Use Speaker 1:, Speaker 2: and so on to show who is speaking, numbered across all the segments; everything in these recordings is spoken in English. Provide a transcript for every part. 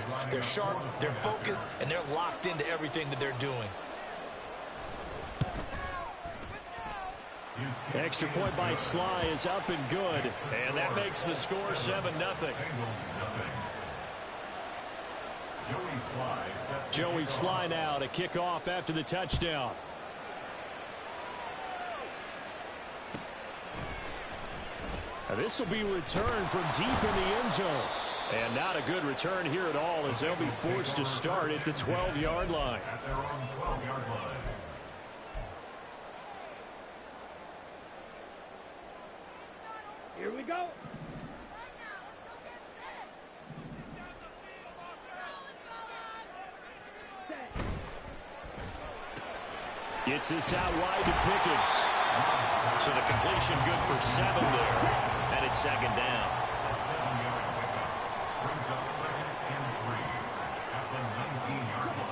Speaker 1: because they're sharp, they're focused, and they're locked into everything that they're doing.
Speaker 2: Extra point by Sly is up and good, and that makes the score 7-0. Joey Sly now to kick off after the touchdown. This will be returned from deep in the end zone. And not a good return here at all, as they'll be forced to start at the 12-yard line.
Speaker 3: At their own 12-yard line.
Speaker 4: Here we go.
Speaker 2: Gets this out wide to Pickens. So the completion good for 7 there. And it's second down.
Speaker 3: A 7-yard pickup brings up 2nd and 3 at the 19-yard line.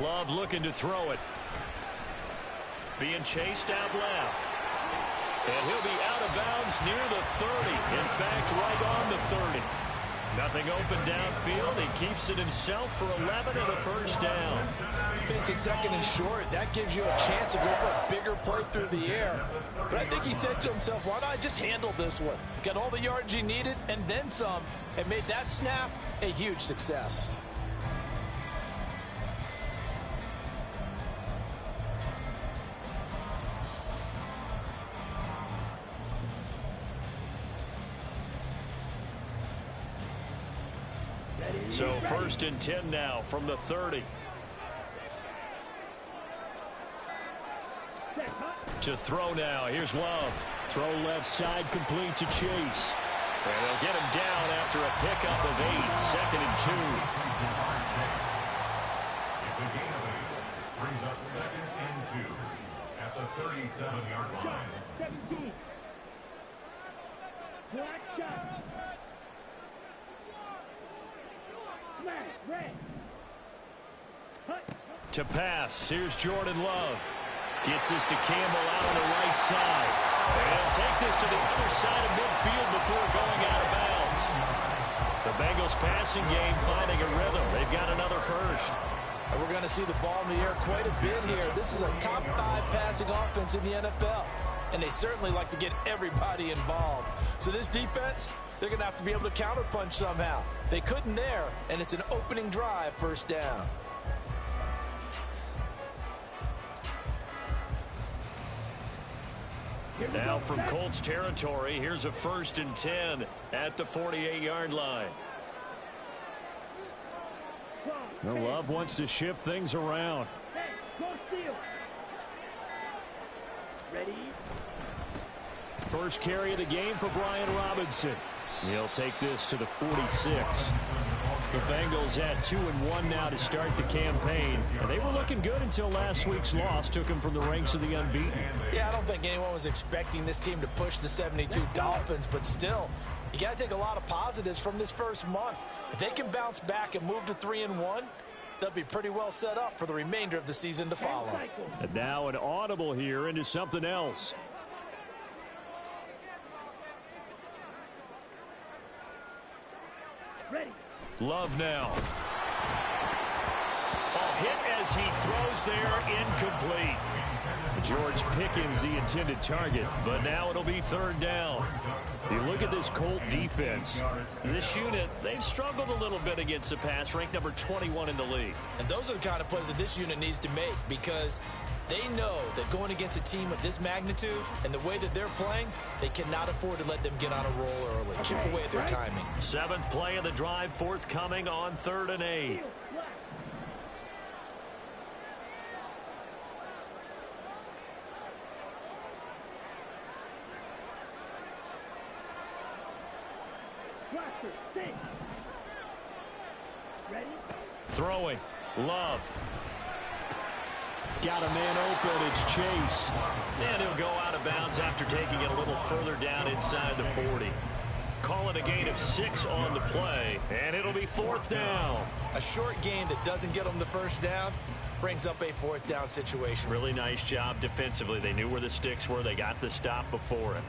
Speaker 2: Love looking to throw it. Being chased out left. And he'll be out of bounds near the 30. In fact, right on the 30. Nothing open downfield. He keeps it himself for 11 and a first down.
Speaker 1: Facing second and short, that gives you a chance to go for a bigger play through the air. But I think he said to himself, why not just handle this one? Got all the yards he needed and then some, and made that snap a huge success.
Speaker 2: So 1st and 10 now from the 30. To throw now. Here's Love. Throw left side complete to Chase. And they'll get him down after a pickup of 8. 2nd and 2.
Speaker 3: It's a gain of 8. Brings up 2nd and 2 at the 37-yard line.
Speaker 4: 17. Black shot.
Speaker 2: To pass. Here's Jordan Love. Gets this to Campbell out on the right side. And he'll take this to the other side of midfield before going out of bounds. The Bengals passing game finding a rhythm. They've got another first.
Speaker 1: And we're going to see the ball in the air quite a bit here. This is a top 5 passing offense in the NFL. And they certainly like to get everybody involved. So this defense, they're going to have to be able to counterpunch somehow. They couldn't there, and it's an opening drive, first down.
Speaker 2: Now from Colts territory, here's a 1st and 10 at the 48-yard line. The Love wants to shift things around.
Speaker 4: Ready?
Speaker 2: First carry of the game for Brian Robinson. He'll take this to the 46. The Bengals at 2-1 now to start the campaign. And they were looking good until last week's loss took them from the ranks of the unbeaten.
Speaker 1: Yeah, I don't think anyone was expecting this team to push the 72 Dolphins, but still, you got to take a lot of positives from this first month. If they can bounce back and move to 3-1, they'll be pretty well set up for the remainder of the season to follow.
Speaker 2: And now an audible here into something else.
Speaker 4: Ready.
Speaker 2: Love now. Ball hit as he throws there, incomplete. George Pickens the intended target, but now it'll be 3rd down. You look at this Colt defense. This unit, they've struggled a little bit against the pass, ranked number 21 in the league.
Speaker 1: And those are the kind of plays that this unit needs to make, because they know that going against a team of this magnitude and the way that they're playing, they cannot afford to let them get on a roll early. Chip away at their timing.
Speaker 2: 7th play of the drive forthcoming on 3rd and 8. Throwing. Love. Got a man open. It's Chase. And he'll go out of bounds after taking it a little further down inside the 40. Call it a gain of 6 on the play, and it'll be 4th down.
Speaker 1: A short gain that doesn't get them the first down, brings up a 4th down situation.
Speaker 2: Really nice job defensively. They knew where the sticks were. They got the stop before it.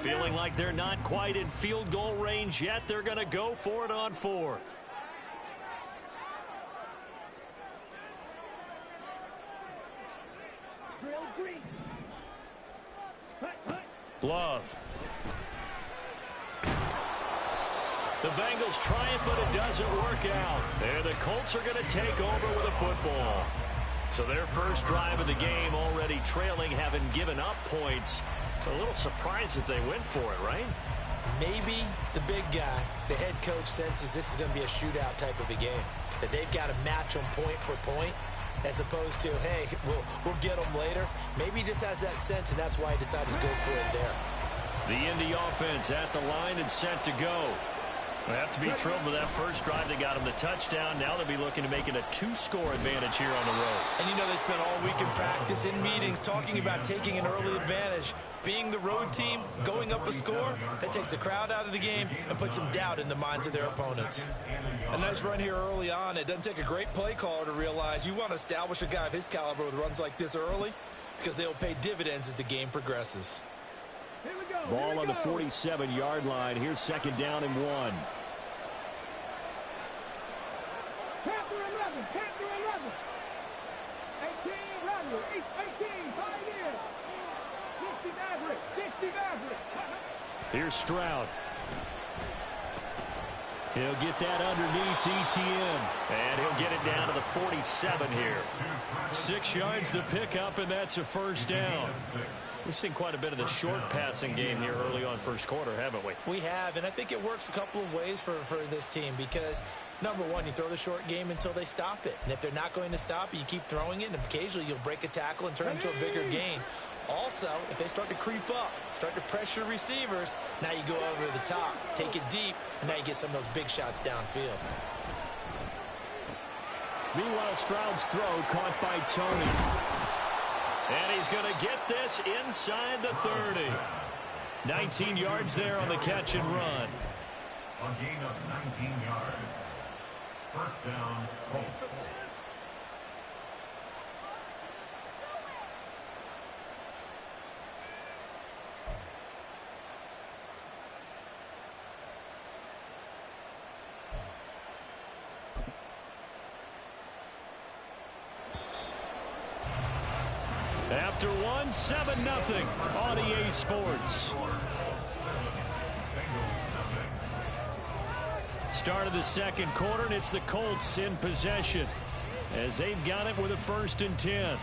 Speaker 2: Feeling like they're not quite in field goal range yet. They're going to go for it on 4th. Love. The Bengals try it, but it doesn't work out. And the Colts are going to take over with a football. So their first drive of the game already trailing, having given up points. A little surprised that they went for it, right?
Speaker 1: Maybe the big guy, the head coach, senses this is going to be a shootout type of a game. That they've got to match them point for point, as opposed to, hey, we'll get them later. Maybe he just has that sense, and that's why he decided to go for it there.
Speaker 2: The Indy offense at the line and set to go. They have to be thrilled with that first drive. They got him the touchdown. Now they'll be looking to make it a 2-score advantage here on the road.
Speaker 1: And you know they spent all week in practice, in meetings, talking about taking an early advantage. Being the road team, going up a score, that takes the crowd out of the game and puts some doubt in the minds of their opponents. A nice run here early on. It doesn't take a great play caller to realize you want to establish a guy of his caliber with runs like this early, because they'll pay dividends as the game progresses.
Speaker 2: Ball on the 47-yard line. Here's 2nd down and 1.
Speaker 4: Panther 11, Panther 11. 18, Rodgers, 18, Pioneer. 60 Maverick, 60 Maverick.
Speaker 2: Here's Stroud. He'll get that underneath ETN. And he'll get it down to the 47 here. 6 yards the pickup, and that's a first down. We've seen quite a bit of the short passing game here early on first quarter, haven't we?
Speaker 1: We have, and I think it works a couple of ways for this team because, number one, you throw the short game until they stop it. And if they're not going to stop it, you keep throwing it, and occasionally you'll break a tackle and turn into a bigger gain. Also, if they start to creep up, start to pressure receivers, now you go over the top, take it deep, and now you get some of those big shots downfield.
Speaker 2: Meanwhile, Stroud's throw caught by Tony. And he's going to get this inside the 30. 19 yards there on the catch and run.
Speaker 3: A gain of 19 yards. First down, Colts.
Speaker 2: After 7-0 on EA Sports. Start of the second quarter, and it's the Colts in possession as they've got it with a 1st and 10.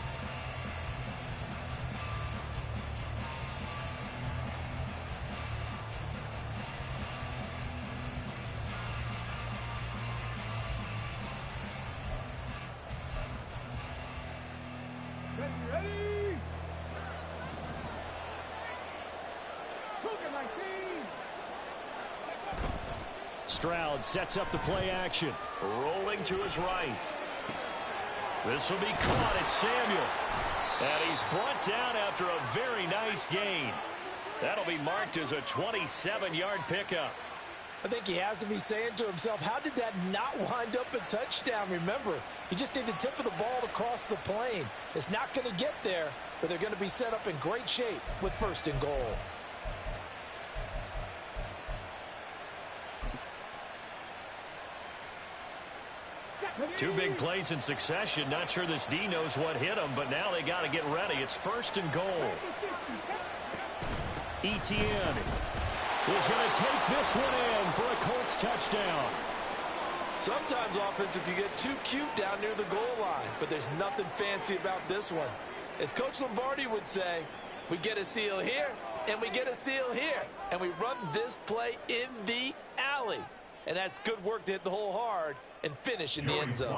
Speaker 2: Stroud sets up the play action. Rolling to his right. This will be caught. It's Samuel. And he's brought down after a very nice gain. That'll be marked as a 27-yard pickup.
Speaker 1: I think he has to be saying to himself, how did that not wind up a touchdown? Remember, you just need the tip of the ball to cross the plane. It's not going to get there, but they're going to be set up in great shape with 1st and goal.
Speaker 2: Two big plays in succession. Not sure this D knows what hit him, but now they got to get ready. It's 1st and goal. ETN is going to take this one in for a Colts touchdown.
Speaker 1: Sometimes offense, if you get too cute down near the goal line, but there's nothing fancy about this one. As Coach Lombardi would say, we get a seal here, and we get a seal here, and we run this play in the alley. And that's good work to hit the hole hard and finish in the end zone.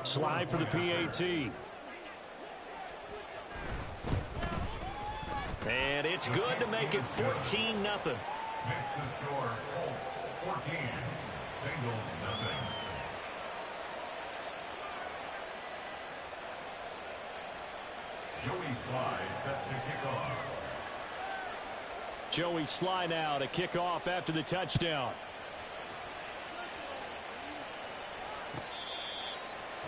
Speaker 2: Slide for the PAT. And it's good to make it 14-0.
Speaker 3: Next to score, Colts 14, Bengals 0. Joey Sly set to kick off.
Speaker 2: Joey Sly now to kick off after the touchdown.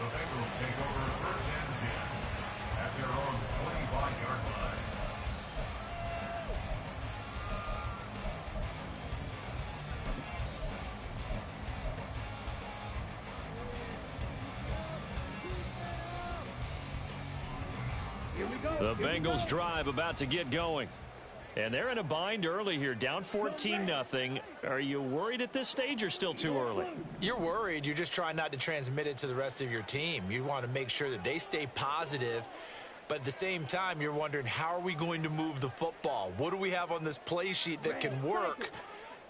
Speaker 3: The Bengals take over first and 10 at their own 25-yard line.
Speaker 2: The Bengals drive about to get going. And they're in a bind early here, down 14-0. Are you worried at this stage or still too early?
Speaker 1: You're worried. You're just trying not to transmit it to the rest of your team. You want to make sure that they stay positive. But at the same time, you're wondering, how are we going to move the football? What do we have on this play sheet that can work?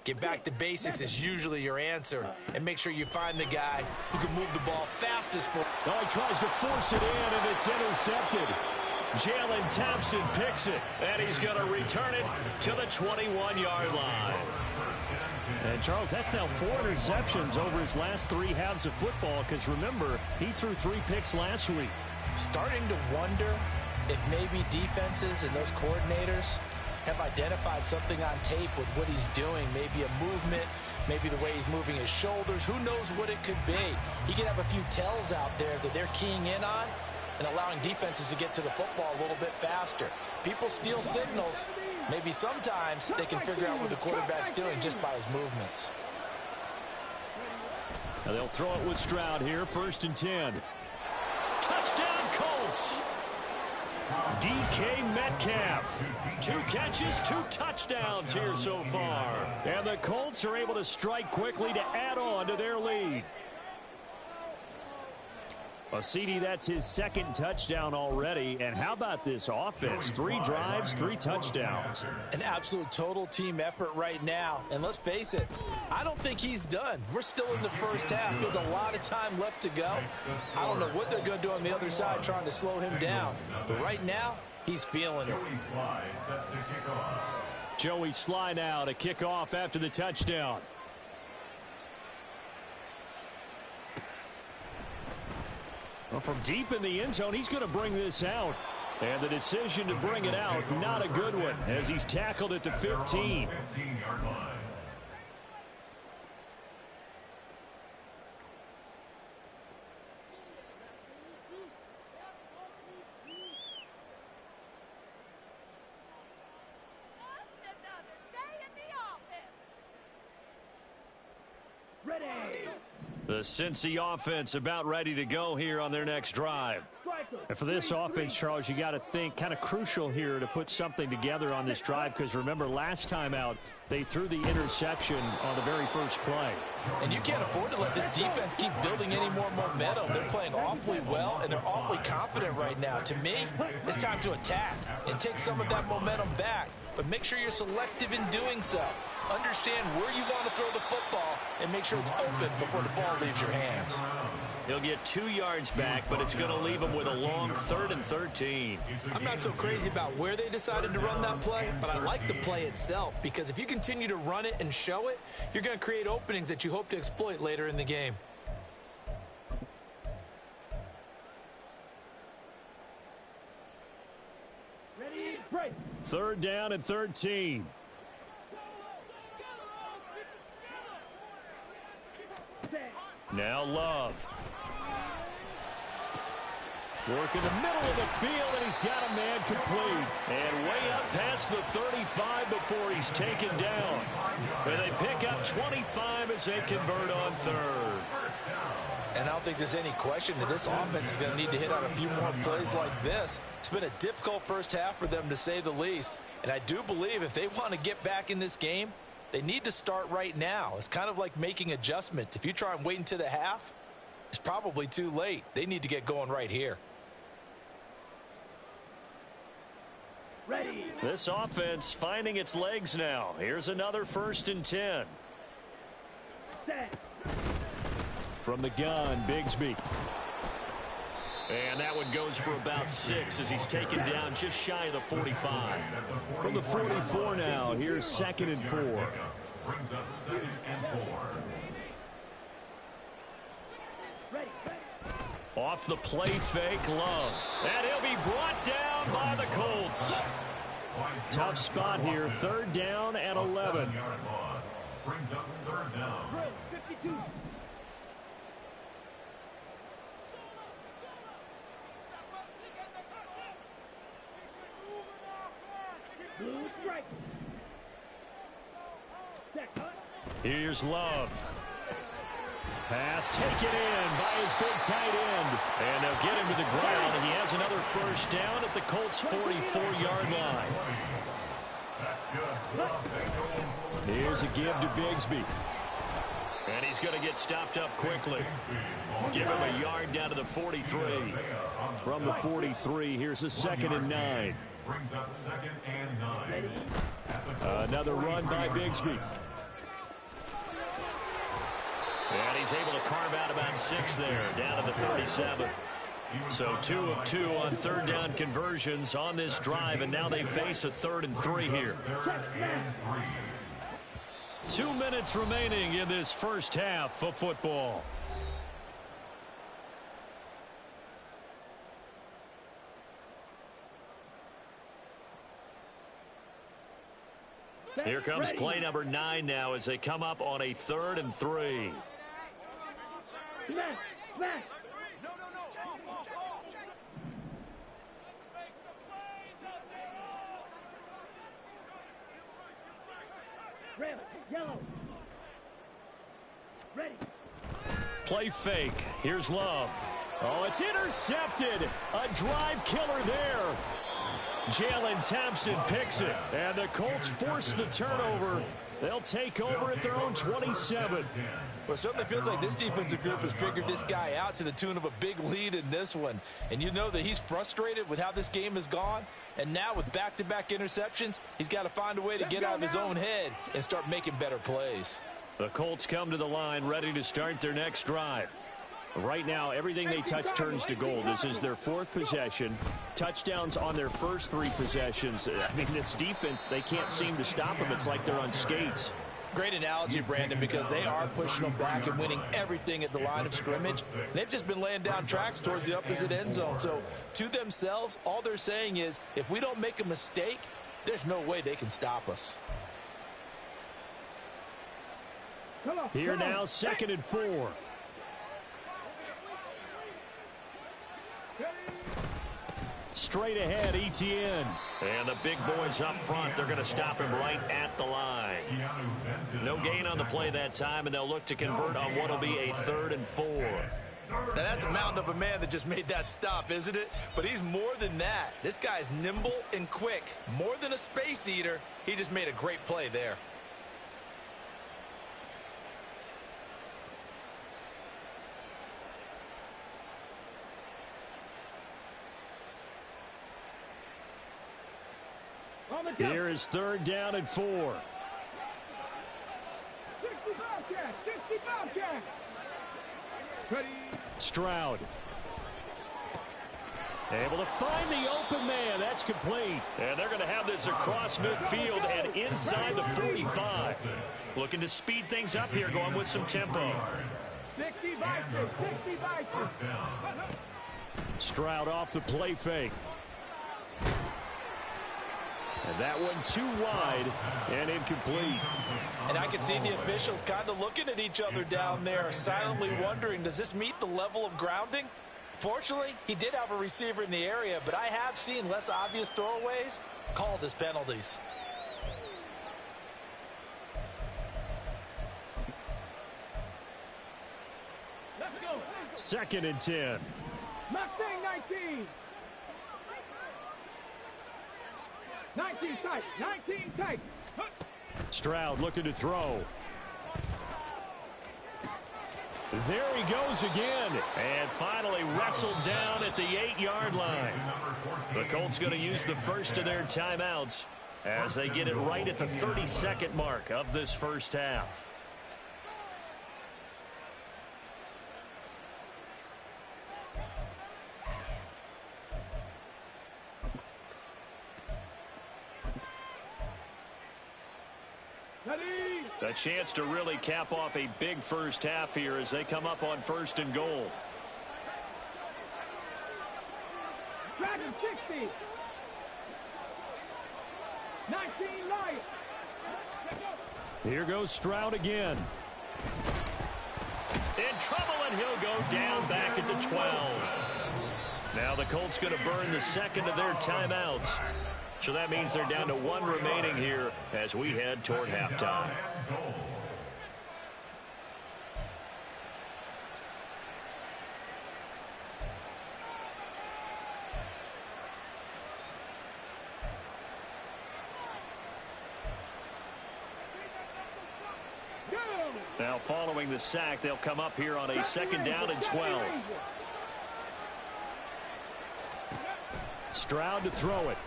Speaker 1: Get back to basics is usually your answer. And make sure you find the guy who can move the ball fastest for.
Speaker 2: Oh, he tries to force it in, and it's intercepted. Jalen Thompson picks it, and he's going to return it to the 21-yard line. And, Charles, that's now 4 interceptions over his last 3 halves of football, because, remember, he threw 3 picks last week.
Speaker 1: Starting to wonder if maybe defenses and those coordinators have identified something on tape with what he's doing, maybe a movement, maybe the way he's moving his shoulders. Who knows what it could be? He could have a few tells out there that they're keying in on and allowing defenses to get to the football a little bit faster. People steal signals. Maybe sometimes they can figure out what the quarterback's doing just by his movements.
Speaker 2: Now they'll throw it with Stroud here, 1st and 10. Touchdown, Colts! DK Metcalf. 2 catches, 2 touchdowns here so far. And the Colts are able to strike quickly to add on to their lead. Well, CD, that's his 2nd touchdown already. And how about this offense? 3 drives, 3 touchdowns.
Speaker 1: An absolute total team effort right now. And let's face it, I don't think he's done. We're still in the first half. There's a lot of time left to go. I don't know what they're going to do on the other side trying to slow him down. But right now, he's feeling it.
Speaker 3: Joey Sly set to kick off.
Speaker 2: Joey Sly now to kick off after the touchdown. Well, from deep in the end zone, he's going to bring this out. And the decision to bring it out, not a good one, as he's tackled at the 15.
Speaker 3: 15-yard line.
Speaker 2: The Cincy offense about ready to go here on their next drive. And for this offense, Charles, you got to think kind of crucial here to put something together on this drive, because remember last time out they threw the interception on the very first play.
Speaker 1: And you can't afford to let this defense keep building any more momentum. They're playing awfully well, and they're awfully confident right now. To me, it's time to attack and take some of that momentum back. But make sure you're selective in doing so. Understand where you want to throw the football and make sure it's open before the ball leaves your hands.
Speaker 2: He'll get 2 yards back, but it's going to leave him with a long 3rd and 13.
Speaker 1: I'm not so crazy about where they decided to run that play, but I like the play itself, because if you continue to run it and show it, you're going to create openings that you hope to exploit later in the game.
Speaker 4: Ready, break.
Speaker 2: 3rd down and 13. Now Love. Working the middle of the field, and he's got a man complete. And way up past the 35 before he's taken down. And they pick up 25 as they convert on 3rd.
Speaker 1: And I don't think there's any question that this offense is going to need to hit on a few more plays like this. It's been a difficult first half for them, to say the least. And I do believe if they want to get back in this game, they need to start right now. It's kind of like making adjustments. If you try and wait until the half, it's probably too late. They need to get going right here.
Speaker 4: Ready.
Speaker 2: This offense finding its legs now. Here's another 1st and 10.
Speaker 4: Set.
Speaker 2: From the gun, Bigsby. And that one goes for about 6 as he's taken down just shy of the 45. From the 44 now, here's 2nd and 4.
Speaker 3: Brings up 2nd and 4.
Speaker 4: Ready.
Speaker 2: Off the play fake, Love. And he'll be brought down by the Colts. Tough spot here, 3rd down and 11.
Speaker 3: 7-yard loss. Brings up 3rd down.
Speaker 4: 52. right. Set, cut.
Speaker 2: Here's Love. Pass taken in by his big tight end. And they'll get him to the ground, and he has another first down at the Colts' 44-yard line. Here's a give to Bigsby. And he's going to get stopped up quickly. Give him a yard down to the 43. From the 43, here's a 2nd and 9.
Speaker 3: Brings up 2nd and 9.
Speaker 2: Another run by Bigsby. And he's able to carve out about 6 there, down to the 37. So 2 of 2 on 3rd down conversions on this drive, and now they face a 3rd and 3 here. 2 minutes remaining in this first half of football. Here comes play number 9 now as they come up on a 3rd and 3.
Speaker 4: Smash, smash. Red, yellow. Ready.
Speaker 2: Play fake. Here's Love. Oh, it's intercepted. A drive killer there. Jalen Thompson picks it, and the Colts force the turnover. They'll take over at their own 27.
Speaker 1: Well, it certainly feels like this defensive group has figured this guy out to the tune of a big lead in this one. And you know that he's frustrated with how this game has gone. And now with back-to-back interceptions, he's got to find a way to get out of his own head and start making better plays.
Speaker 2: The Colts come to the line ready to start their next drive. Right now, everything they touch turns to gold. This is their 4th possession. Touchdowns on their first 3 possessions. I mean, this defense, they can't seem to stop them. It's like they're on skates.
Speaker 1: Great analogy, Brandon, because they are pushing them back and winning everything at the line of scrimmage. They've just been laying down tracks towards the opposite end zone. So to themselves, all they're saying is, if we don't make a mistake, there's no way they can stop us.
Speaker 2: Here now, 2nd and 4. Straight ahead, Etienne. And the big boys up front, they're going to stop him right at the line. No gain on the play that time, and they'll look to convert on what will be a 3rd and 4.
Speaker 1: Now, that's a mountain of a man that just made that stop, isn't it? But he's more than that. This guy's nimble and quick. More than a space eater, he just made a great play there.
Speaker 2: Here is 3rd down and 4.
Speaker 4: 65 jack. Ready.
Speaker 2: Stroud. Able to find the open man. That's complete. And they're going to have this across midfield and inside the 45. Looking to speed things up here, going with some tempo.
Speaker 4: 60 Vikings.
Speaker 2: Stroud off the play fake. And that one too wide and incomplete.
Speaker 1: And I can see the officials kind of looking at each other down there, silently wondering, does this meet the level of grounding? Fortunately, he did have a receiver in the area, but I have seen less obvious throwaways called as penalties.
Speaker 4: Let's go.
Speaker 2: 2nd and 10.
Speaker 4: Steeg19. 19 tight. 19 tight.
Speaker 2: Stroud looking to throw. There he goes again. And finally wrestled down at the 8-yard line. The Colts going to use the first of their timeouts as they get it right at the 32nd mark of this first half. A chance to really cap off a big first half here as they come up on 1st and goal.
Speaker 4: Dragon 60. 19 right.
Speaker 2: Here goes Stroud again. In trouble, and he'll go down back at the 12. Now the Colts going to burn the 2nd of their timeouts. So that means they're down to 1 remaining here as we head toward halftime. Now following the sack, they'll come up here on a 2nd down and 12. Stroud to throw it.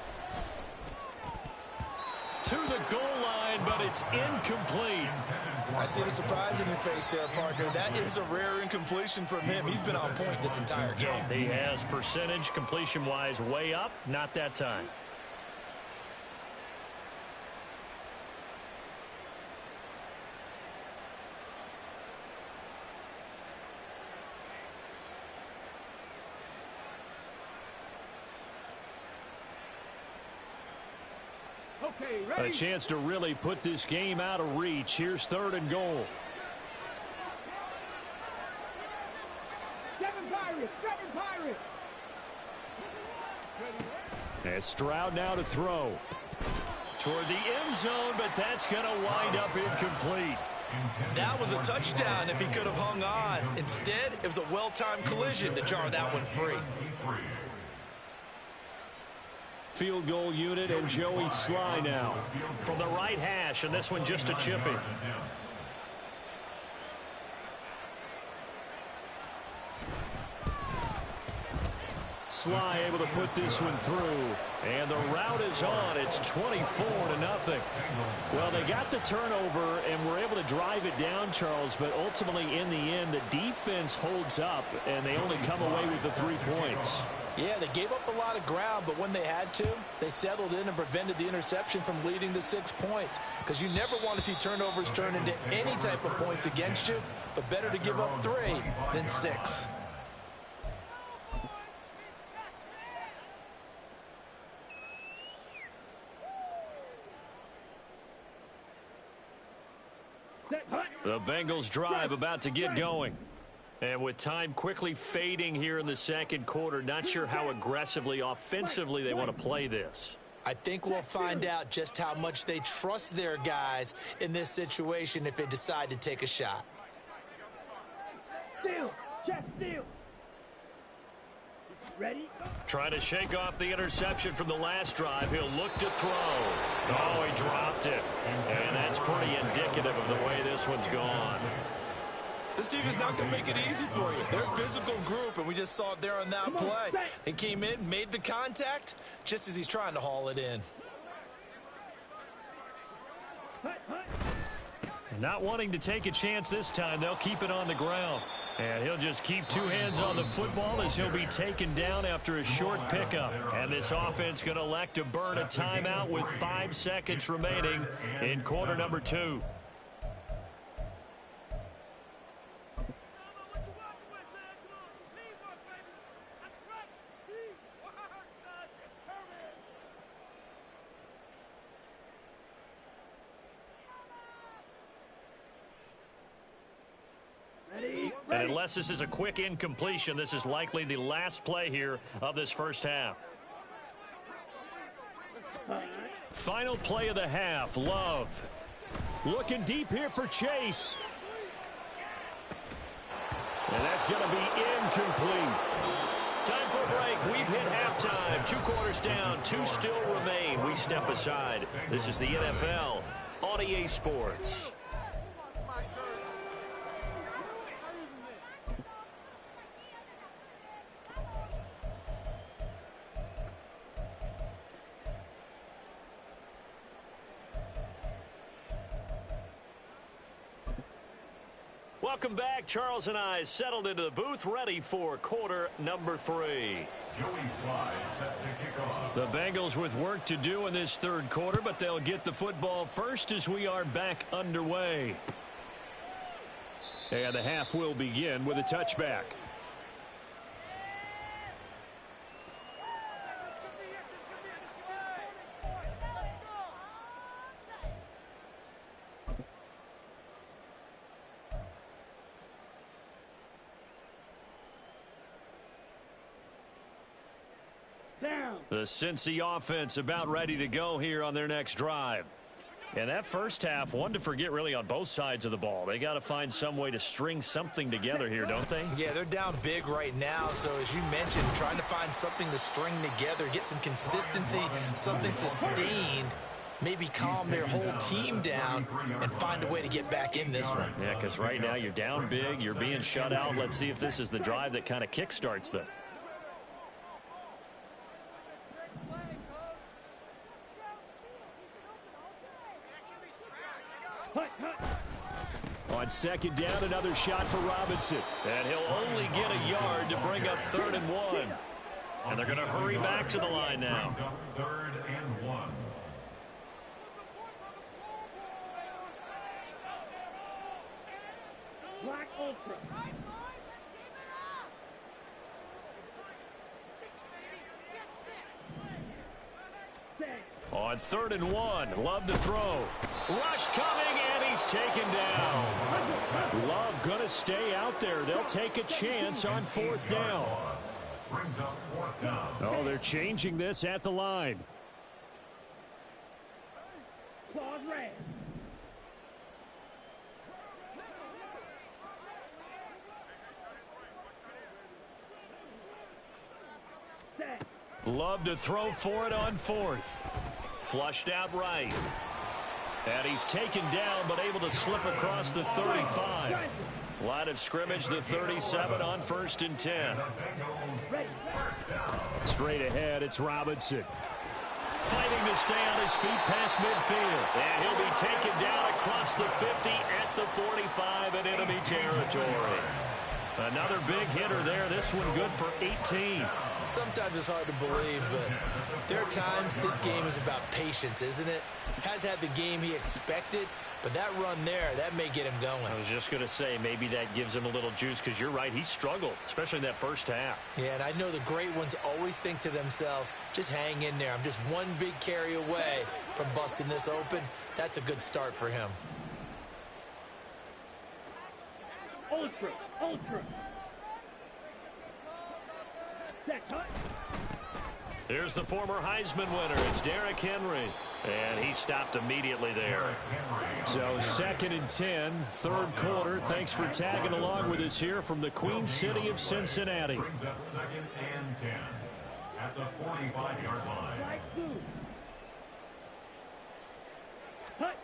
Speaker 2: To the goal line, but it's incomplete.
Speaker 1: I see the surprise in your face there, partner. That is a rare incompletion from him. He's been on point this entire game.
Speaker 2: He has percentage completion-wise way up, not that time.
Speaker 4: Okay, ready?
Speaker 2: A chance to really put this game out of reach. Here's 3rd and goal.
Speaker 4: 7 Pirates, 7 Pirates.
Speaker 2: And Stroud now to throw. Toward the end zone, but that's going to wind up incomplete.
Speaker 1: That was a touchdown if he could have hung on. Instead, it was a well-timed collision to jar that one free.
Speaker 2: Field goal unit and Joey Sly now from the right hash, and this one just a chipping. Sly able to put this one through, and the route is on. It's 24-0. Well, they got the turnover and were able to drive it down, Charles, but ultimately in the end, the defense holds up, and they only come away with the 3 points.
Speaker 1: Yeah, they gave up a lot of ground, but when they had to, they settled in and prevented the interception from leading to 6 points. Because you never want to see turnovers turn into any type of points against you, but better to give up 3 than 6.
Speaker 2: The Bengals drive about to get going. And with time quickly fading here in the 2nd quarter, not sure how aggressively, offensively they want to play this.
Speaker 1: I think we'll find out just how much they trust their guys in this situation if they decide to take a shot.
Speaker 4: Steal, check steal. Ready?
Speaker 2: Trying to shake off the interception from the last drive. He'll look to throw. Oh, he dropped it. And that's pretty indicative of the way this one's gone.
Speaker 1: This team is not going to make it easy for you. They're a physical group, and we just saw it there on that play. They came in, made the contact, just as he's trying to haul it in.
Speaker 2: Not wanting to take a chance this time, they'll keep it on the ground. And he'll just keep 2 hands on the football as he'll be taken down after a short pickup. And this offense going to elect to burn a timeout with 5 seconds remaining in quarter number 2. And unless this is a quick incompletion, this is likely the last play here of this first half. Final play of the half, Love. Looking deep here for Chase. And that's going to be incomplete. Time for a break. We've hit halftime. 2 quarters down, 2 still remain. We step aside. This is the NFL on EA Sports. Welcome back. Charles and I settled into the booth, ready for quarter number 3.
Speaker 3: Joey Sly set to kick off.
Speaker 2: The Bengals with work to do in this 3rd quarter, but they'll get the football first as we are back underway. And the half will begin with a touchback.
Speaker 4: down.
Speaker 2: The Cincy offense about ready to go here on their next drive. And that first half, one to forget really on both sides of the ball. They got to find some way to string something together here, don't they?
Speaker 1: Yeah, they're down big right now. So as you mentioned, trying to find something to string together, get some consistency, something sustained, maybe calm their whole team down and find a way to get back in this one.
Speaker 2: Yeah, because right now you're down big, you're being shut out. Let's see if this is the drive that kind of kickstarts them. On second down, another shot for Robinson. And he'll only get a yard to bring up 3rd and 1. And they're going to hurry back to the line now.
Speaker 3: 3rd and 1.
Speaker 4: Black Ultra.
Speaker 2: On 3rd and 1, Love to throw. Rush coming, and he's taken down. Love going to stay out there. They'll take a chance on 4th down.
Speaker 3: Brings up 4th down.
Speaker 2: Oh, they're changing this at the line.
Speaker 4: Claws red. Set.
Speaker 2: Love to throw for it on 4th. Flushed out right. And he's taken down, but able to slip across the 35. Line of scrimmage, the 37 on 1st and 10. Straight ahead, it's Robinson. Fighting to stay on his feet past midfield. And he'll be taken down across the 50 at the 45 in enemy territory. Another big hitter there. This one good for 18.
Speaker 1: Sometimes it's hard to believe, but there are times this game is about patience, isn't it? Has had the game he expected, but that run there, that may get him going.
Speaker 2: I was just going to say, maybe that gives him a little juice, because you're right, he struggled, especially in that first half.
Speaker 1: Yeah, and I know the great ones always think to themselves, just hang in there. I'm just one big carry away from busting this open. That's a good start for him.
Speaker 4: Ultra. Ultra. Set cut.
Speaker 2: Here's the former Heisman winner. It's Derrick Henry. And he stopped immediately there. So 2nd and 10, 3rd quarter. Thanks for tagging along with us here from the Queen City of Cincinnati.
Speaker 3: Brings up 2nd and 10 at the 45-yard line.
Speaker 4: Black blue. Cut.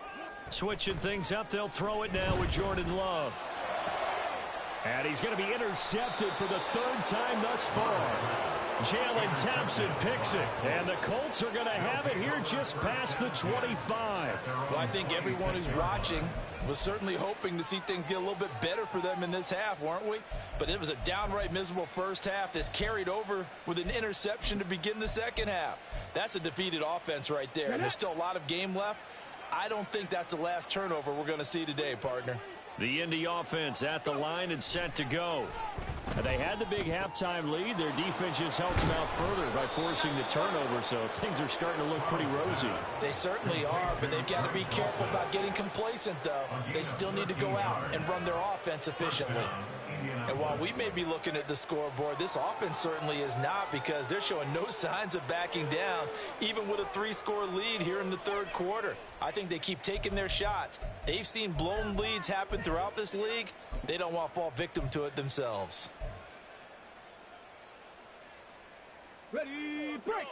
Speaker 2: Switching things up, they'll throw it now with Jordan Love. And he's going to be intercepted for the 3rd time thus far. Jalen Thompson picks it, and the Colts are going to have it here just past the 25.
Speaker 1: Well, I think everyone who's watching was certainly hoping to see things get a little bit better for them in this half, weren't we? But it was a downright miserable first half. This carried over with an interception to begin the second half. That's a defeated offense right there, and there's still a lot of game left. I don't think that's the last turnover we're going to see today, partner.
Speaker 2: The Indy offense at the line and set to go. And they had the big halftime lead. Their defense just helped them out further by forcing the turnover, so things are starting to look pretty rosy.
Speaker 1: They certainly are, but they've got to be careful about getting complacent, though. They still need to go out and run their offense efficiently. And while we may be looking at the scoreboard, this offense certainly is not, because they're showing no signs of backing down, even with a 3-score lead here in the 3rd quarter. I think they keep taking their shots. They've seen blown leads happen throughout this league. They don't want to fall victim to it themselves.
Speaker 4: Ready, break.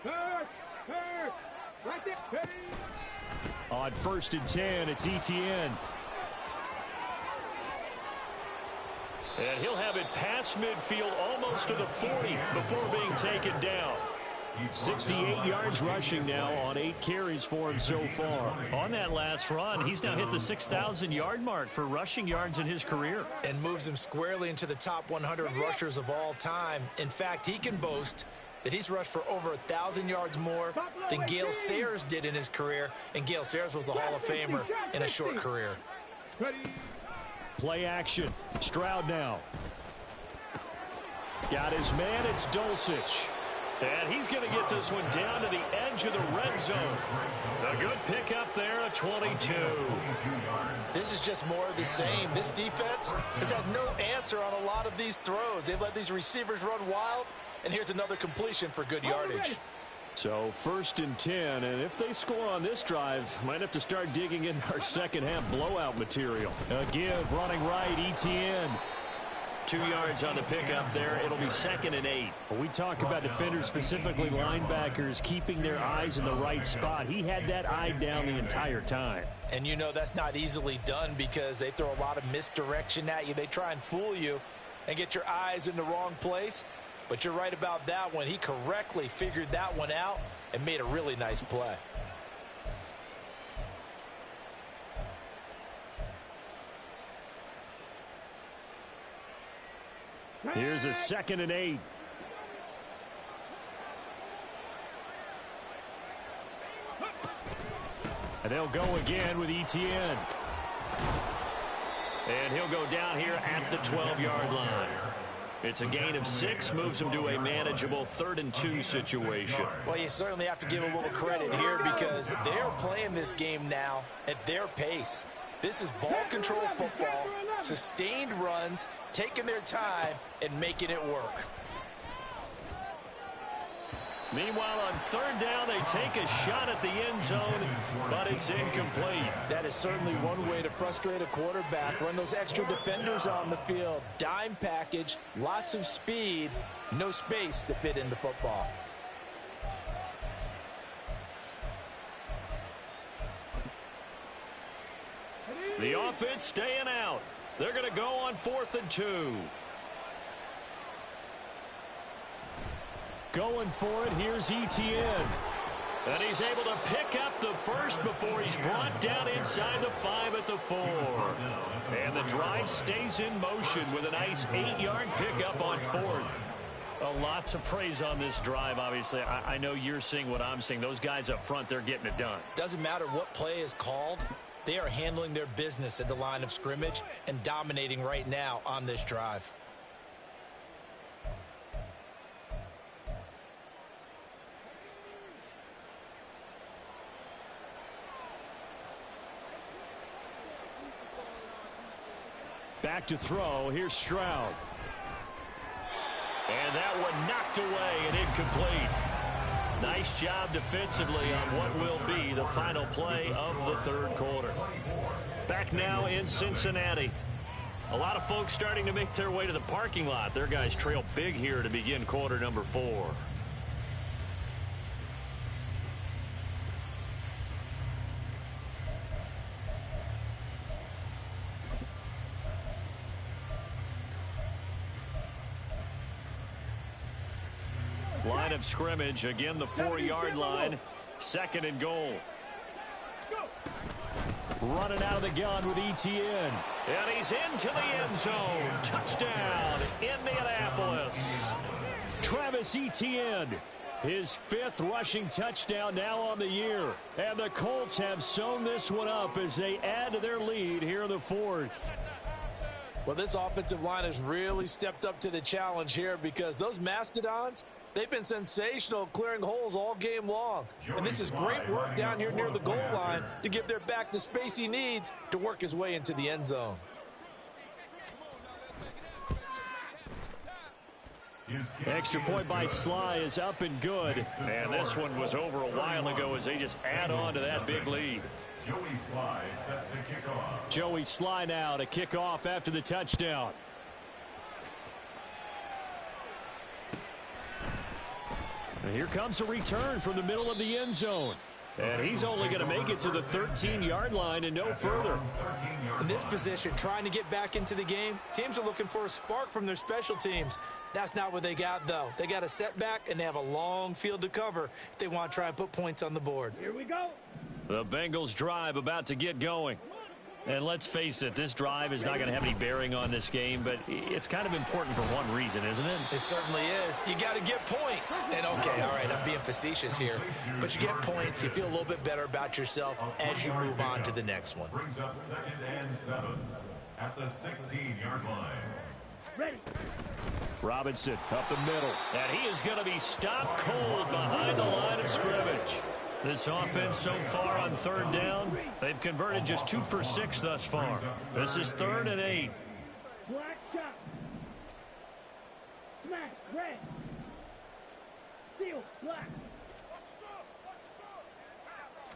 Speaker 4: Hurt. Right there. Ready.
Speaker 2: On 1st and 10, it's Etienne. And he'll have it past midfield almost to the 40 before being taken down. 68 yards rushing now on 8 carries for him so far. On that last run, he's now hit the 6,000-yard mark for rushing yards in his career.
Speaker 1: And moves him squarely into the top 100 rushers of all time. In fact, he can boast that he's rushed for over 1,000 yards more than Gale Sayers did in his career. And Gale Sayers was a Hall of Famer in a short career.
Speaker 2: Play action. Stroud now. Got his man. It's Dulcich. And he's going to get this one down to the edge of the red zone. A good pickup there, a 22.
Speaker 1: This is just more of the same. This defense has had no answer on a lot of these throws. They've let these receivers run wild, and here's another completion for good yardage.
Speaker 2: So 1st and 10, and if they score on this drive, might have to start digging in our second half blowout material. A give, running right, ETN. 2 yards on the pickup there. It'll be 2nd and 8.
Speaker 5: Well, we talk about defenders, specifically linebackers, keeping their eyes in the right spot. He had that eye down the entire time.
Speaker 1: And you know that's not easily done because they throw a lot of misdirection at you. They try and fool you and get your eyes in the wrong place. But you're right about that one. He correctly figured that one out and made a really nice play.
Speaker 5: Here's a 2nd and 8. And they'll go again with ETN.
Speaker 2: And he'll go down here at the 12-yard line. It's a gain of 6, moves him to a manageable 3rd and 2 situation.
Speaker 1: Well, you certainly have to give a little credit here because they're playing this game now at their pace. This is ball control football, sustained runs, taking their time and making it work.
Speaker 2: Meanwhile, on 3rd down, they take a shot at the end zone, but it's incomplete.
Speaker 1: That is certainly one way to frustrate a quarterback. Run those extra defenders on the field. Dime package, lots of speed, no space to fit into football.
Speaker 2: The offense staying out. They're going to go on 4th and 2.
Speaker 5: Going for it, here's ETN.
Speaker 2: And he's able to pick up the first before he's brought down inside the 5 at the 4. And the drive stays in motion with a nice 8-yard pickup on 4th.
Speaker 5: A lot to praise on this drive, obviously. I know you're seeing what I'm seeing. Those guys up front, they're getting it done.
Speaker 1: Doesn't matter what play is called. They are handling their business at the line of scrimmage and dominating right now on this drive.
Speaker 5: Back to throw. Here's Stroud.
Speaker 2: And that one knocked away and incomplete. Nice job defensively on what will be the final play of the 3rd quarter. Back now in Cincinnati. A lot of folks starting to make their way to the parking lot. Their guys trail big here to begin quarter number 4. Line of scrimmage, again the 4-yard line, 2nd and goal.
Speaker 5: Running out of the gun with ETN.
Speaker 2: And he's into the end zone. Touchdown, Indianapolis.
Speaker 5: Travis Etienne, his 5th rushing touchdown now on the year. And the Colts have sewn this one up as they add to their lead here in the 4th.
Speaker 1: Well, this offensive line has really stepped up to the challenge here because those Mastodons, they've been sensational clearing holes all game long. And this is great work down here near the goal line to give their back the space he needs to work his way into the end zone.
Speaker 5: Extra point by Sly is up and good.
Speaker 2: And this one was over a while ago as they just add on to that big lead.
Speaker 3: Joey Sly set to kick off.
Speaker 5: Joey Sly now to kick off after the touchdown. And here comes a return from the middle of the end zone. And he's only going to make it to the 13-yard line and no further.
Speaker 1: In this position, trying to get back into the game, teams are looking for a spark from their special teams. That's not what they got, though. They got a setback, and they have a long field to cover if they want to try and put points on the board.
Speaker 4: Here we go.
Speaker 2: The Bengals drive about to get going.
Speaker 5: And let's face it, this drive is not going to have any bearing on this game, but it's kind of important for one reason, isn't it?
Speaker 1: It certainly is. You got to get points. And, okay, all right, I'm being facetious here. But you get points, you feel a little bit better about yourself as you move on to the next one.
Speaker 3: Brings up 2nd and 7 at the 16-yard line.
Speaker 4: Ready.
Speaker 5: Robinson up the middle. And he is going to be stopped cold behind the line of scrimmage. This offense so far on third down, they've converted just 2 for 6 thus far. This is 3rd and 8.
Speaker 4: Black shot. Smash. Red. Steel. Black.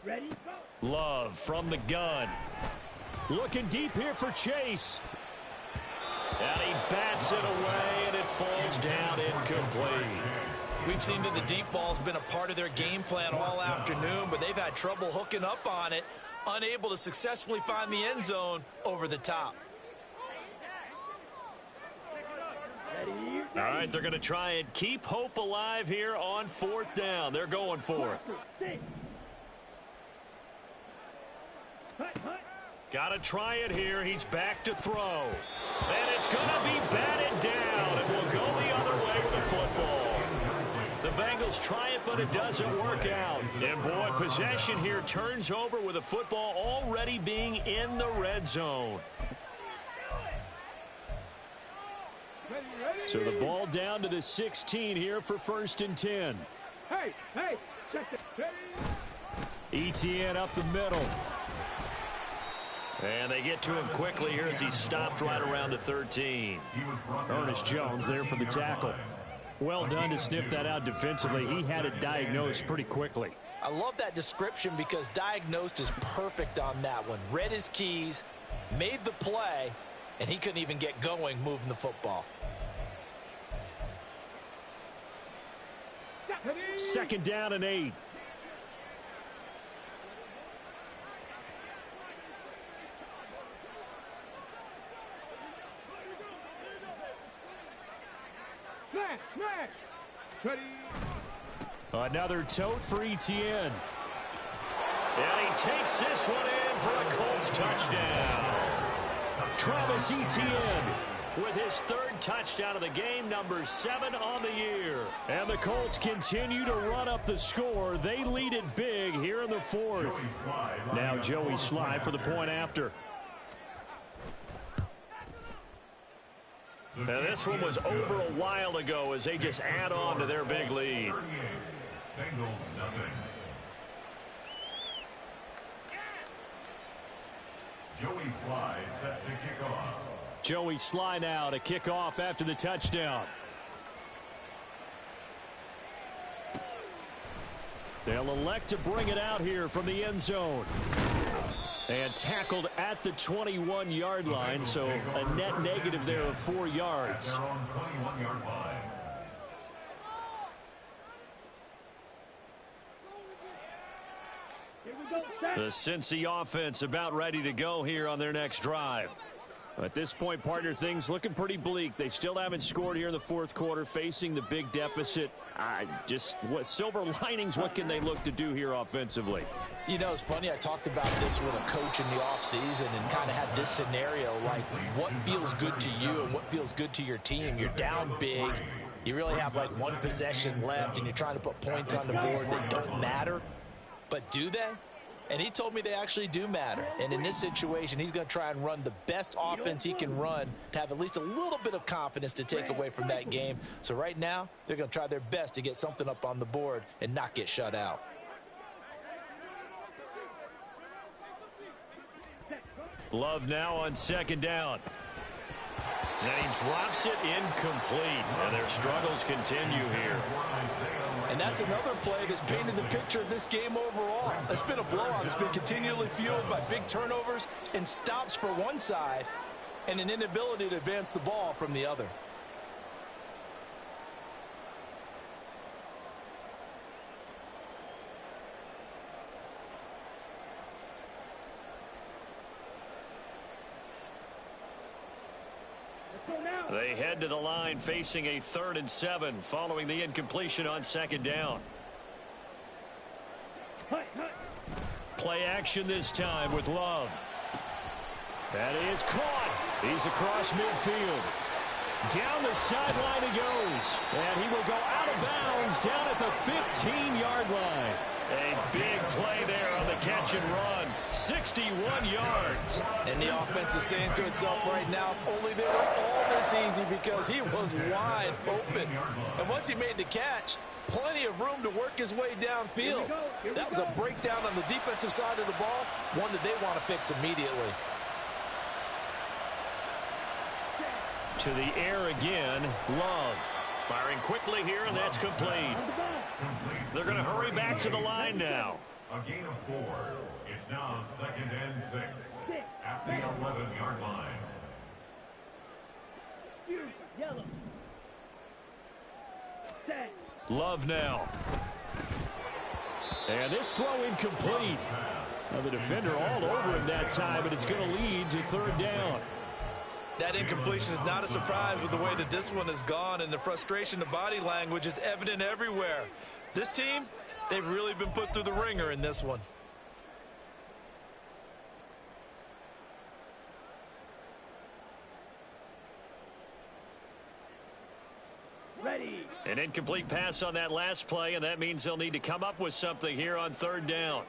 Speaker 4: Ready. Go.
Speaker 5: Love from the gun. Looking deep here for Chase. And he bats it away, and it falls down incomplete.
Speaker 1: We've seen that the deep ball's been a part of their game plan all afternoon, but they've had trouble hooking up on it, unable to successfully find the end zone over the top.
Speaker 5: All right, they're going to try and keep hope alive here on 4th down. They're going for it. Got to try it here. He's back to throw. And it's going to be batted down. It will go the other way with the football. The Bengals try it, but it doesn't work out. And, boy, possession here turns over with the football already being in the red zone. So the ball down to the 16 here for 1st and 10.
Speaker 4: Hey, check it.
Speaker 5: Etienne up the middle. And they get to him quickly here as he's stopped right around the 13. Ernest Jones there for the tackle. Well done to sniff that out defensively. He had it diagnosed pretty quickly.
Speaker 1: I love that description because diagnosed is perfect on that one. Read his keys, made the play, and he couldn't even get going moving the football.
Speaker 5: 2nd down and 8.
Speaker 4: Smash. Ready.
Speaker 5: Another tote for Etienne. And he takes this one in for a Colts touchdown. Travis Etienne with his 3rd touchdown of the game, number 7 on the year. And the Colts continue to run up the score. They lead it big here in the 4th. Now Joey Sly for the point after. Now this one was over a while ago as they just add on to their big lead.
Speaker 3: Bengals nothing. Joey Sly set to kick off.
Speaker 5: Joey Sly now to kick off after the touchdown. They'll elect to bring it out here from the end zone. And tackled at the 21-yard line, so a net negative there of 4 yards.
Speaker 3: At their own 21-yard line.
Speaker 5: The Cincy offense about ready to go here on their next drive. At this point, partner, things looking pretty bleak. They still haven't scored here in the 4th quarter, facing the big deficit. What silver linings, what can they look to do here offensively?
Speaker 1: You know, it's funny, I talked about this with a coach in the offseason and kind of had this scenario, like what feels good to you and what feels good to your team. You're down big. You really have like 1 possession left and you're trying to put points on the board that don't matter. But do they? And he told me they actually do matter. And in this situation, he's going to try and run the best offense he can run to have at least a little bit of confidence to take away from that game. So right now, they're going to try their best to get something up on the board and not get shut out.
Speaker 5: Love now on 2nd down. And he drops it incomplete. And their struggles continue here.
Speaker 1: And that's another play that's painted the picture of this game overall. It's been a blowout. It's been continually fueled by big turnovers and stops for one side and an inability to advance the ball from the other.
Speaker 5: They head to the line facing a 3rd and 7 following the incompletion on 2nd down. Play action this time with Love. That is caught. He's across midfield. Down the sideline he goes. And he will go out of bounds down at the 15-yard line. A big play there on the catch and run. 61 yards.
Speaker 1: And the offense is saying to itself right now, only they were all this this easy because he was wide open. And once he made the catch, plenty of room to work his way downfield. That was a breakdown on the defensive side of the ball, one that they want to fix immediately.
Speaker 2: To the air again, Love. Firing quickly here, and that's complete. They're going to hurry back to the line now.
Speaker 3: A gain of 4. It's now 2nd and 6 at the 11-yard line.
Speaker 4: Yellow. Set.
Speaker 2: Love now. And this throw incomplete. Now the defender all over him that time, but it's going to lead to 3rd down.
Speaker 1: That incompletion is not a surprise with the way that this one has gone, and the frustration, the body language is evident everywhere. This team, they've really been put through the ringer in this one.
Speaker 4: Ready.
Speaker 2: An incomplete pass on that last play, and that means they'll need to come up with something here on 3rd down.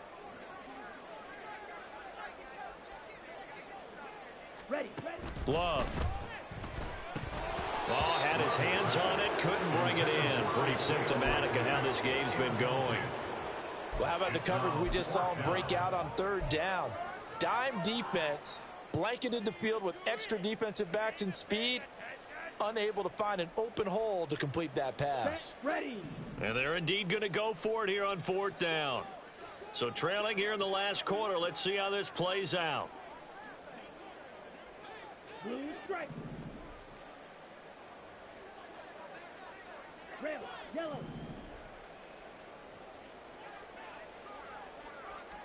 Speaker 4: Ready.
Speaker 2: Love. Oh, had his hands on it, couldn't bring it in. Pretty symptomatic of how this game's been going.
Speaker 1: Well, how about the coverage we just saw him break out on 3rd down? Dime defense, blanketed the field with extra defensive backs and speed, unable to find an open hole to complete that pass.
Speaker 4: Ready.
Speaker 2: And they're indeed going to go for it here on 4th down. So trailing here in the last quarter, let's see how this plays out.
Speaker 4: Blue strike. Red. Yellow.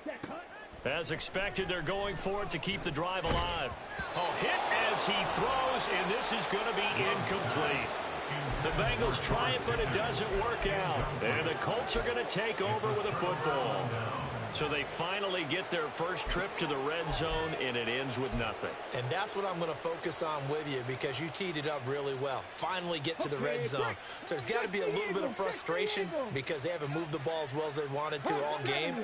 Speaker 4: Set. Cut.
Speaker 2: As expected, they're going for it to keep the drive alive. Oh, hit as he throws, and this is going to be incomplete. The Bengals try it, but it doesn't work out. And the Colts are going to take over with a football. So they finally get their first trip to the red zone, and it ends with nothing.
Speaker 1: And that's what I'm going to focus on with you, because you teed it up really well. Finally get to the red zone. So there's got to be a little bit of frustration because they haven't moved the ball as well as they wanted to all game.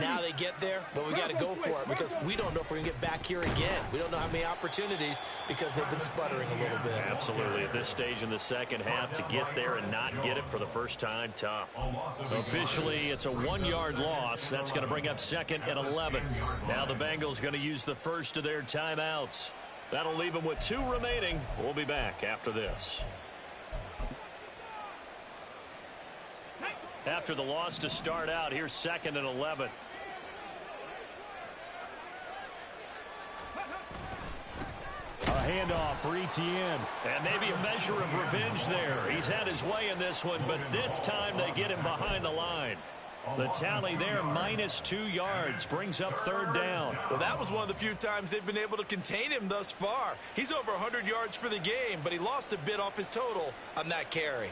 Speaker 1: Now they get there, but we got to go for it because we don't know if we're going to get back here again. We don't know how many opportunities because they've been sputtering a little bit.
Speaker 2: Absolutely. At this stage in the second half, to get there and not get it for the first time, tough. Officially, it's a 1-yard loss. That's going to bring up 2nd and 11. Now the Bengals going to use the first of their timeouts. That'll leave them with 2 remaining. We'll be back after this. After the loss to start out, here's 2nd and 11. A handoff for Etienne. And maybe a measure of revenge there. He's had his way in this one, but this time they get him behind the line. The tally there, -2 yards, brings up 3rd down.
Speaker 1: Well, that was one of the few times they've been able to contain him thus far. He's over 100 yards for the game, but he lost a bit off his total on that carry.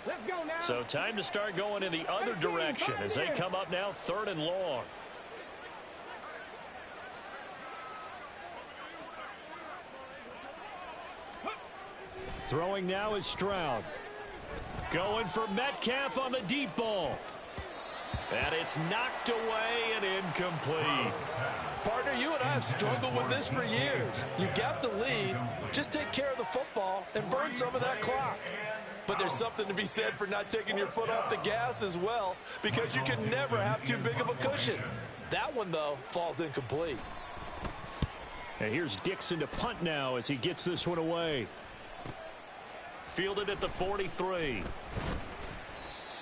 Speaker 4: Let's go now.
Speaker 2: So time to start going in the other direction as they come up now 3rd and long. Throwing now is Stroud. Going for Metcalf on the deep ball. And it's knocked away and incomplete.
Speaker 1: Partner, you and I have struggled with this for years. You've got the lead. Just take care of the football and burn some of that clock. But there's something to be said for not taking your foot off the gas as well, because you can never have too big of a cushion. That one, though, falls incomplete.
Speaker 2: And here's Dixon to punt now as he gets this one away. Fielded at the 43.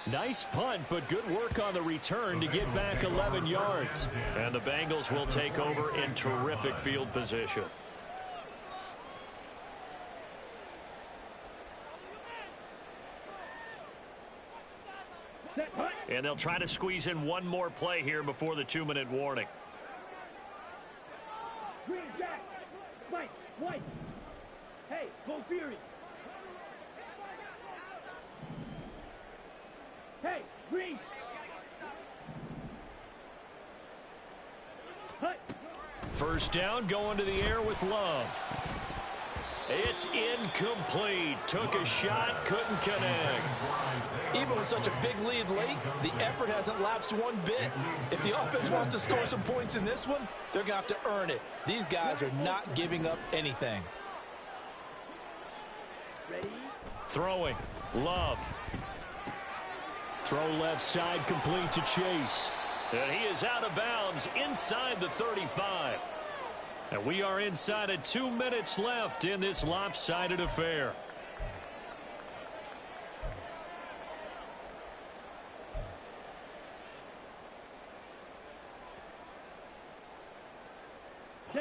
Speaker 2: Nice punt, but good work on the return to get back 11 yards. And the Bengals will take over in terrific field position. And they'll try to squeeze in one more play here before the 2-minute warning.
Speaker 4: Green Jack. Mike. White. Hey, go Fury. Hey, Green. Hut.
Speaker 2: First down, going to the air with Love. It's incomplete. Took a shot, couldn't connect.
Speaker 1: Even with such a big lead late, the effort hasn't lapsed one bit. If the offense wants to score some points in this one, they're going to have to earn it. These guys are not giving up anything.
Speaker 2: Throwing. Love. Throw left side, complete to Chase. And he is out of bounds inside the 35. And we are inside of 2 minutes left in this lopsided affair.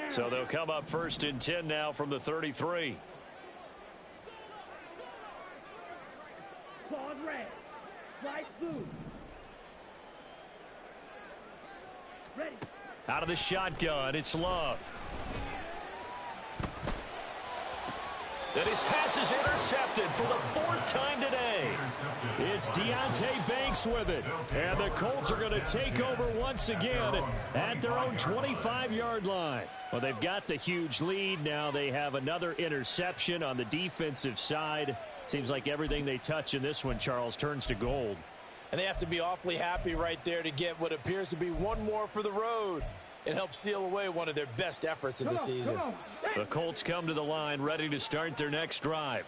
Speaker 2: So they'll come up 1st and 10 now from the 33.
Speaker 4: Claws red. Slice blue. Ready.
Speaker 2: Out of the shotgun, it's Love. And his pass is intercepted for the 4th time today. It's Deonte Banks with it. And the Colts are going to take over once again at their own 25-yard line. Well, they've got the huge lead. Now they have another interception on the defensive side. Seems like everything they touch in this one, Charles, turns to gold.
Speaker 1: And they have to be awfully happy right there to get what appears to be one more for the road. It helps seal away one of their best efforts of the season.
Speaker 2: The Colts come to the line ready to start their next drive.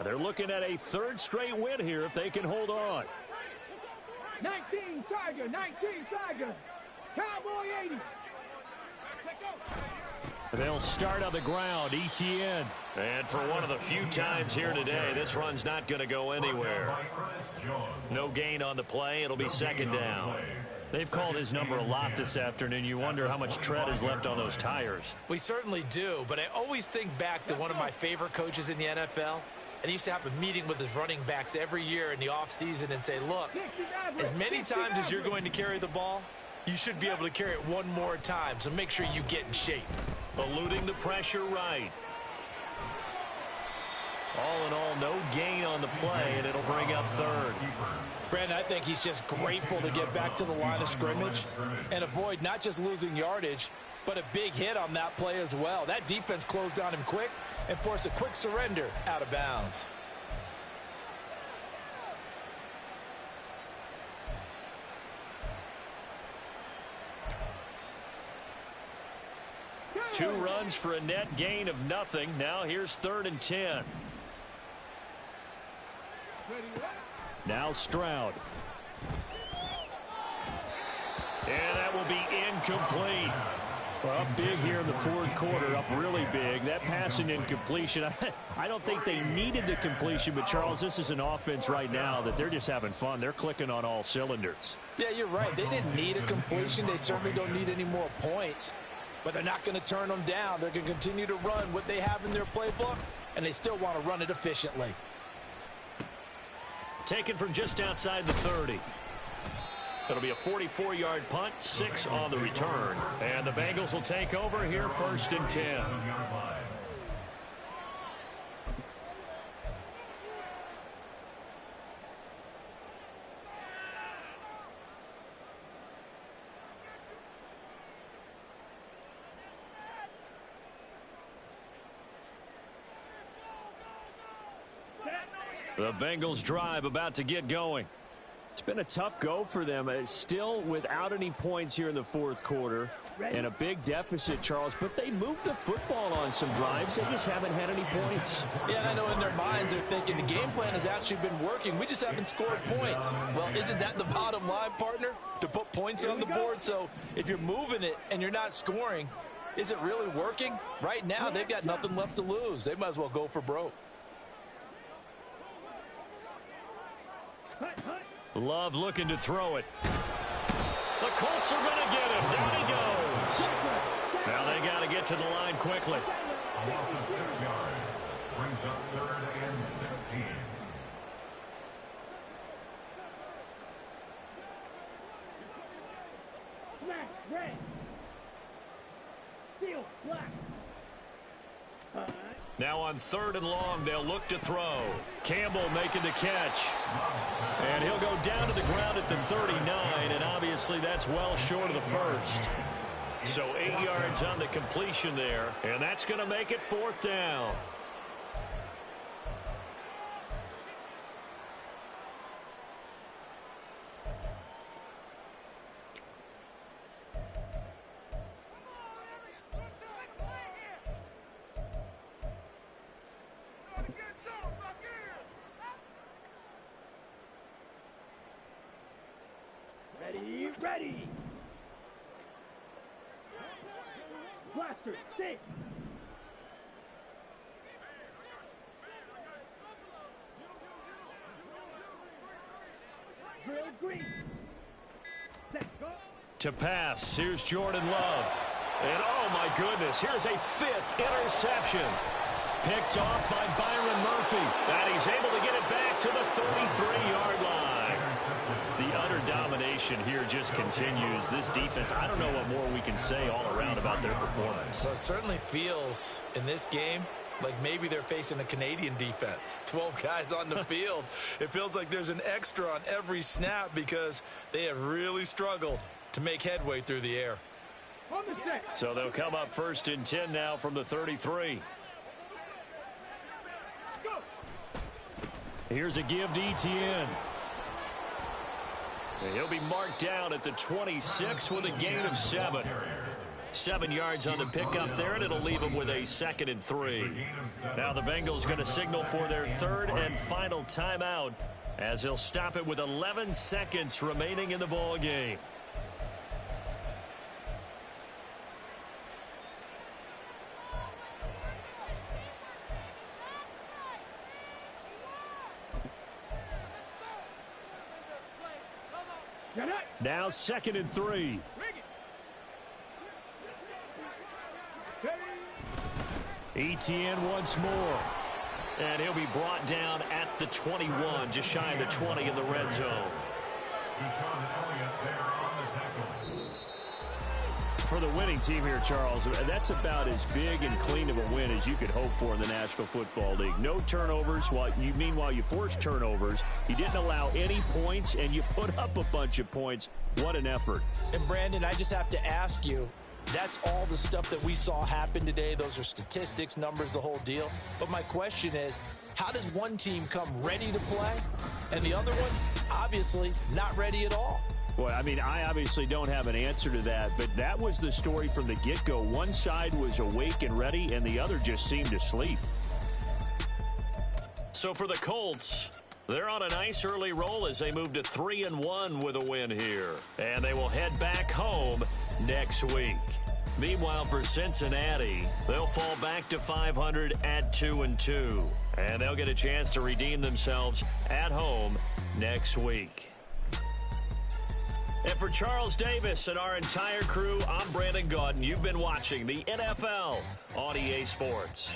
Speaker 2: They're looking at a 3rd straight win here if they can hold on.
Speaker 4: 19 Tiger, 19 Tiger. Cowboy 80. Let go.
Speaker 2: They'll start on the ground, ETN. And for one of the few times here today, this run's not going to go anywhere. No gain on the play. It'll be 2nd down. They've called his number a lot this afternoon. You wonder how much tread is left on those tires.
Speaker 1: We certainly do, but I always think back to one of my favorite coaches in the NFL. And he used to have a meeting with his running backs every year in the offseason and say, look, as many times as you're going to carry the ball, you should be able to carry it one more time, so make sure you get in shape.
Speaker 2: Eluding the pressure right. All in all, no gain on the play, and it'll bring up 3rd.
Speaker 1: Brandon, I think he's just grateful to get back to the line of scrimmage and avoid not just losing yardage, but a big hit on that play as well. That defense closed on him quick and forced a quick surrender out of bounds.
Speaker 2: Two runs for a net gain of nothing. Now here's 3rd and 10. Now Stroud. And that will be incomplete. Well, up big here in the 4th quarter, up really big. That passing incompletion, I don't think they needed the completion, but Charles, this is an offense right now that they're just having fun. They're clicking on all cylinders.
Speaker 1: Yeah, you're right. They didn't need a completion. They certainly don't need any more points. But they're not going to turn them down. They're going to continue to run what they have in their playbook, and they still want to run it efficiently.
Speaker 2: Taken from just outside the 30. It'll be a 44-yard punt, 6 on the return. And the Bengals will take over here 1st and 10. The Bengals drive about to get going. It's been a tough go for them. Still without any points here in the 4th quarter. And a big deficit, Charles. But they moved the football on some drives. They just haven't had any points.
Speaker 1: Yeah, and I know in their minds they're thinking the game plan has actually been working. We just haven't scored points. Well, isn't that the bottom line, partner? To put points on the board? So if you're moving it and you're not scoring, is it really working? Right now, they've got nothing left to lose. They might as well go for broke.
Speaker 2: Love looking to throw it. The Colts are going to get him. Down he goes. Now they got to get to the line quickly.
Speaker 3: A loss of 6 yards. Brings up 3rd and 16.
Speaker 4: Black, red. Steel, black.
Speaker 2: Now on 3rd and long, they'll look to throw. Campbell making the catch. And he'll go down to the ground at the 39, and obviously that's well short of the 1st. So 8 yards on the completion there, and that's going to make it 4th down.
Speaker 4: Ready. Blaster, stick. Drill green. Set, go.
Speaker 2: To pass, here's Jordan Love. And oh my goodness, here's a 5th interception. Picked off by Byron Murphy. And he's able to get it back to the 33-yard line. The utter domination here just continues. This defense, I don't know what more we can say all around about their performance.
Speaker 1: Well, it certainly feels in this game like maybe they're facing a Canadian defense. 12 guys on the field. It feels like there's an extra on every snap because they have really struggled to make headway through the air.
Speaker 2: So they'll come up 1st and 10 now from the 33. Here's a give to Etienne. And he'll be marked down at the 26 with a gain of 7. 7 yards on the pickup there, and it'll leave him with a 2nd and 3. Now the Bengals going to signal for their 3rd and final timeout as they'll stop it with 11 seconds remaining in the ball game. Now 2nd and 3. Etienne once more. And he'll be brought down at the 21, just shy of the 20 in the red zone. For the winning team here, Charles, that's about as big and clean of a win as you could hope for in the National Football League. No turnovers. Meanwhile, you forced turnovers. You didn't allow any points, and you put up a bunch of points. What an effort.
Speaker 1: And, Brandon, I just have to ask you, that's all the stuff that we saw happen today. Those are statistics, numbers, the whole deal. But my question is, how does one team come ready to play, and the other one, obviously, not ready at all?
Speaker 2: Well, I mean, I obviously don't have an answer to that, but that was the story from the get-go. One side was awake and ready, and the other just seemed to sleep. So for the Colts, they're on a nice early roll as they move to 3-1 with a win here. And they will head back home next week. Meanwhile, for Cincinnati, they'll fall back to 500 at 2-2. And they'll get a chance to redeem themselves at home next week. And for Charles Davis and our entire crew, I'm Brandon Gaudin. You've been watching the NFL on EA Sports.